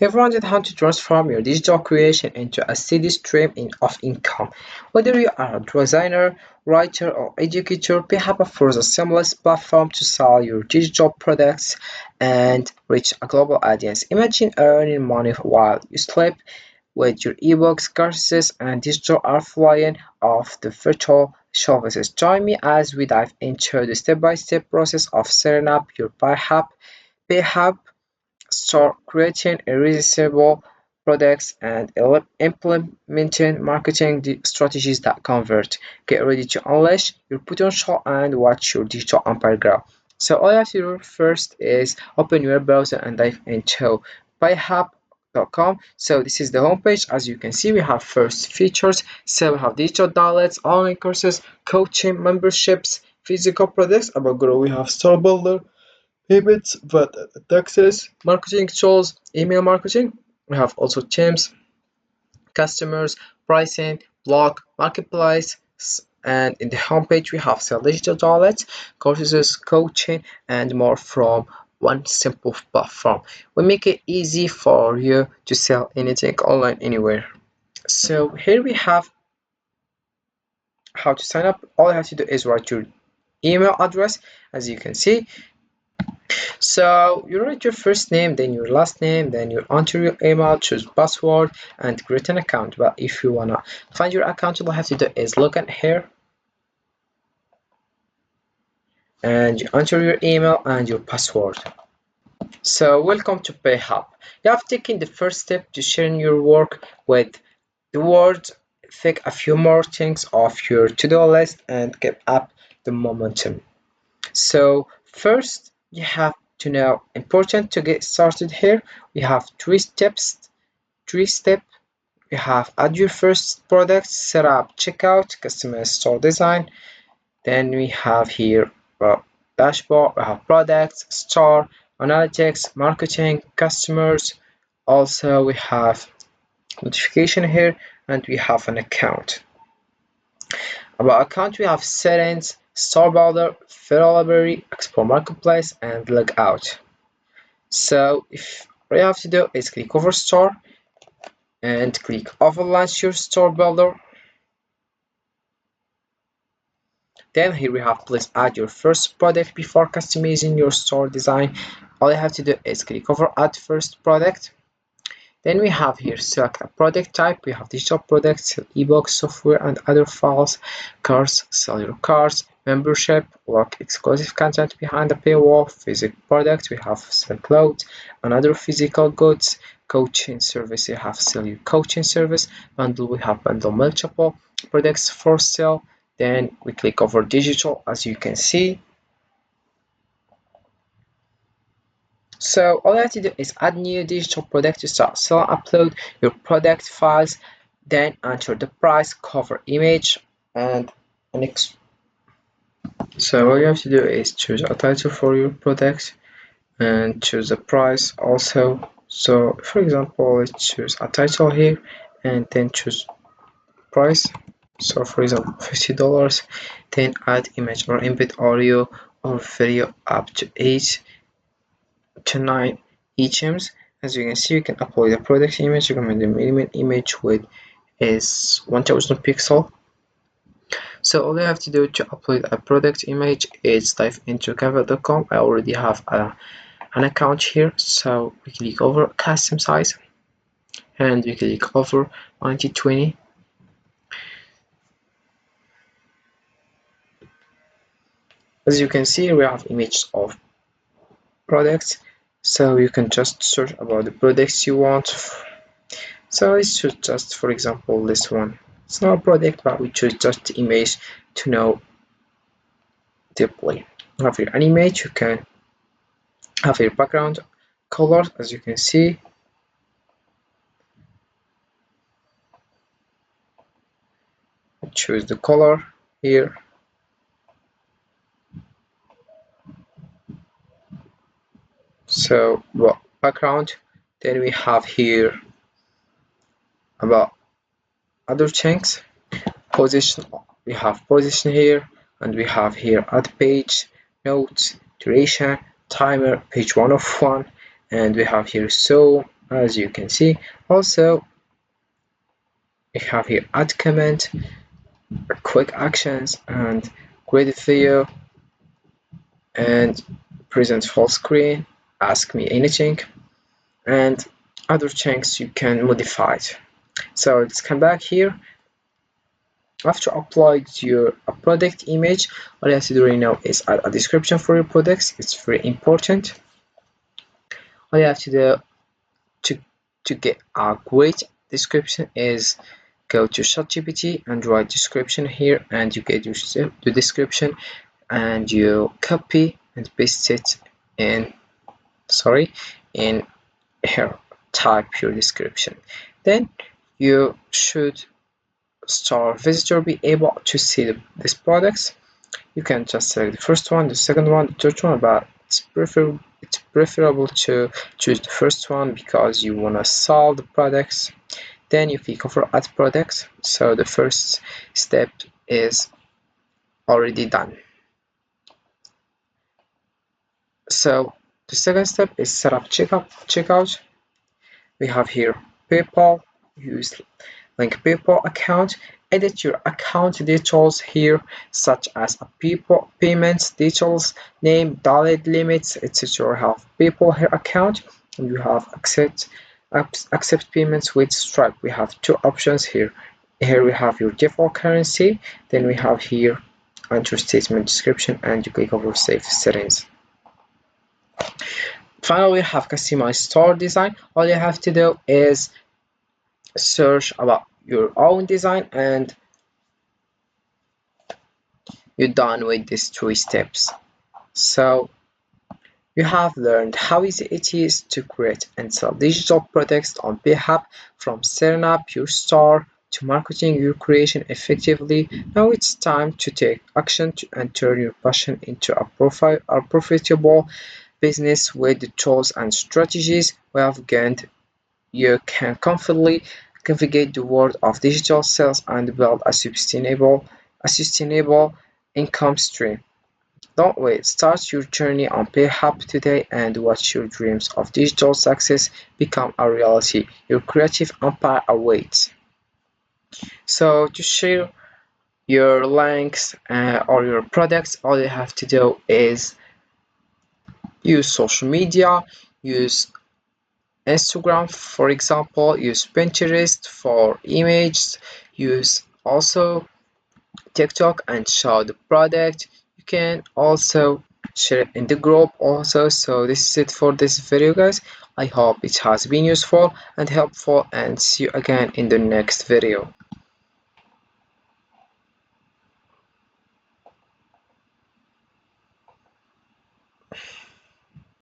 Have wondered how to transform your digital creation into a steady stream of income? Whether you are a designer, writer, or educator, Payhip offers a seamless platform to sell your digital products and reach a global audience. Imagine earning money while you sleep with your ebooks, courses, and digital art flying off the virtual shelves. Join me as we dive into the step-by-step process of setting up your Payhip store, creating irresistible products, and implementing marketing strategies that convert. Get ready to unleash your potential and watch your digital empire grow. So all you have to do first is open your browser and dive into payhub.com. So this is the homepage. As you can see, we have first features. So we have digital downloads, online courses, coaching, memberships, physical products. About grow, we have store builder, payments, but taxes, marketing tools, email marketing. We have also teams, customers, pricing, blog, marketplace, and in the homepage we have sell digital downloads, courses, coaching, and more from one simple platform. We make it easy for you to sell anything online anywhere. So here we have how to sign up. All you have to do is write your email address, as you can see. So you write your first name, then your last name, then you enter your email, choose password, and create an account. But if you wanna find your account, all you have to do is look at here, and you enter your email and your password. So welcome to Payhub. You have taken the first step to sharing your work with the world. Think a few more things off your to-do list and get up the momentum. So first, you have to know important to get started here. We have three steps. We have add your first product, set up checkout, customer store design. Then we have here dashboard. We have products, store, analytics, marketing, customers. Also, we have notification here, and we have an account. About account, we have settings, store builder, file library, export marketplace, and logout. So if all you have to do is click over store and click over launch your store builder. Then here we have please add your first product before customizing your store design. All you have to do is click over add first product. Then we have here select a product type. We have digital products, ebooks, software, and other files, cars, sell your cars, membership, lock exclusive content behind the paywall, physical products. We have sell clothes and other physical goods, coaching service. We have sell your coaching service bundle. We have bundle multiple products for sale. Then we click over digital, as you can see. So all you have to do is add new digital product to start selling, upload your product files, then enter the price, cover image, and next. So all you have to do is choose a title for your product and choose the price also. So for example, let's choose a title here and then choose price. So for example, $50. Then add image or embed audio or video up to 8 to 9 images. As you can see, you can upload a product image. Recommend the minimum image width is 1000 pixel. So all you have to do to upload a product image is dive into canva.com. I already have an account here, so we click over custom size and we click over 1920. As you can see, we have images of products, so you can just search about the products you want. So let's choose just, for example, this one. It's not a product, but we choose just the image to know deeply. You have your image, you can have your background color, as you can see. Choose the color here. So background. Then we have here about other things. Position. We have position here, and we have here add page, notes, duration, timer, page 1 of 1, and we have here so as you can see. Also, we have here add comment, quick actions, and create video, and present full screen, ask me anything, and other things you can modify it. So let's come back here. After upload your product image, all you have to do right now is add a description for your products. It's very important. All you have to do to get a great description is go to ChatGPT and write description here, and you get the description, and you copy and paste it in in here. Type your description. Then you should start visitor be able to see these products. You can just select the first one, the second one, the third one, but it's preferable to choose the first one because you want to solve the products. Then you click over add products. So the first step is already done. So the second step is set up checkout. We have here PayPal, use link PayPal account, edit your account details here, such as a PayPal payments details, name, valid limits, etc. Have PayPal here account, and you have accept payments with Stripe. We have two options here. Here we have your default currency, then we have here enter statement description, and you click over save settings. Finally, we have customized store design. All you have to do is search about your own design, and you're done with these 3 steps. So you have learned how easy it is to create and sell digital products on Payhip, from setting up your store to marketing your creation effectively. Now it's time to take action and turn your passion into a profitable business. With the tools and strategies we have gained, you can confidently navigate the world of digital sales and build a sustainable income stream. Don't wait, start your journey on Payhip today and watch your dreams of digital success become a reality. Your creative empire awaits. So to share your links or your products, all you have to do is use social media, use Instagram, for example, use Pinterest for images, use also TikTok and show the product. You can also share it in the group also. So this is it for this video, guys. I hope it has been useful and helpful, and see you again in the next video.